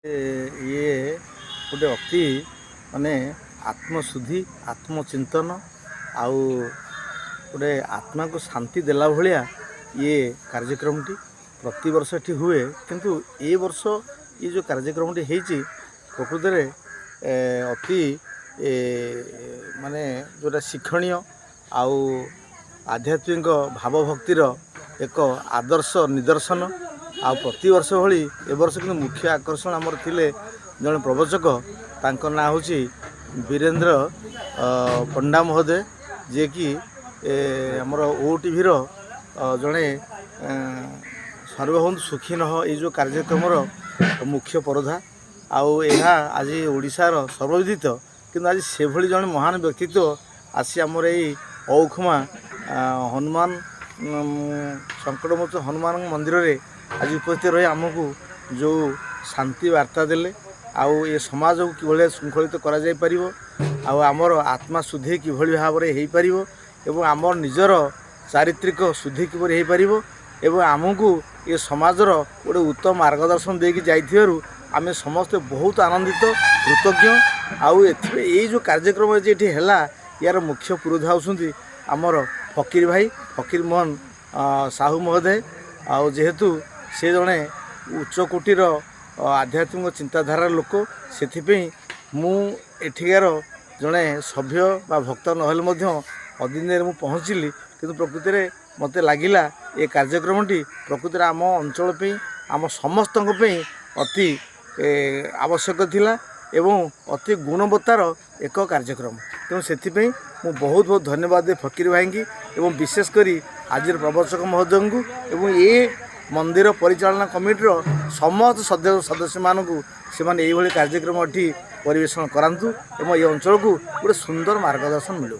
ये गोटे अति माने आत्मशुद्धि आत्मचिंतन आउ गोटे आत्मा को शांति देला भलिया ये कार्यक्रमटी प्रति वर्ष एठी हुए किंतु ए वर्ष ये जो कार्यक्रमटी हेची प्रकृत रे अति माने जोटा शिक्षणीय आउ आध्यात्मिक भावभक्तिर एक आदर्श निदर्शन आ प्रति वर्ष भली ए वर्ष कि मुख्य आकर्षण आमर थिले जड़े प्रवचक तांको ना होची वीरेंद्र पंडा महोदय जे कि आमर ओटीवी जड़े सर्वभूत सुखी नह ये जो कार्यक्रमर मुख्य परधा आउ यह आज ओडिशार सर्वविदित किंतु आज से भली जड़े महान व्यक्तित्व आसी आमर यही औखमा हनुमान संकटमोचन हनुमान मंदिर रे आज उपस्थित रही आमको जो शांति वार्ता देले आउ ये समाज को किभली श्रृंखलित करा जाय परिबो आउ आमर आत्मा शुद्धि किभली भाव रे हेई परिबो एवं आमर निजर चारित्रिक शुद्धि किभली हेई परिबो एवं आमको ये समाजर गोटे उत्तम मार्गदर्शन देकी जाइथिबारु आमे समस्त बहुत आनंदित कृतज्ञ आउ एथिबे ये जो कार्यक्रम जेठी हैला यार मुख्य पुरोधा होसुंती आमर फकीर भाई फकीर मोहन साहू महोदय आउ जेहेतु से जड़े उच्चकोटीर आध्यात्मिक चिंताधारा लोक से मु एठिकार जड़े सभ्य बा भक्त नहले अदिन मु पहुँचली किंतु प्रकृत में मत लगिला ये कार्यक्रमटी प्रकृत में आम अंचल पे आम समस्त अति आवश्यक थिला एवं अति गुणवत्तार एक कार्यक्रम तेणु से मु बहुत बहुत धन्यवाद दे फकीर भाई की एवं विशेषकर आज प्रवचक महोदय को एवं ये मंदिर परिचालना कमिटीर समस्त सदस्य मानू से कार्यक्रम एटी परिवेषण करांतु एवं ये अंचल को गोटे सुंदर मार्गदर्शन मिलू।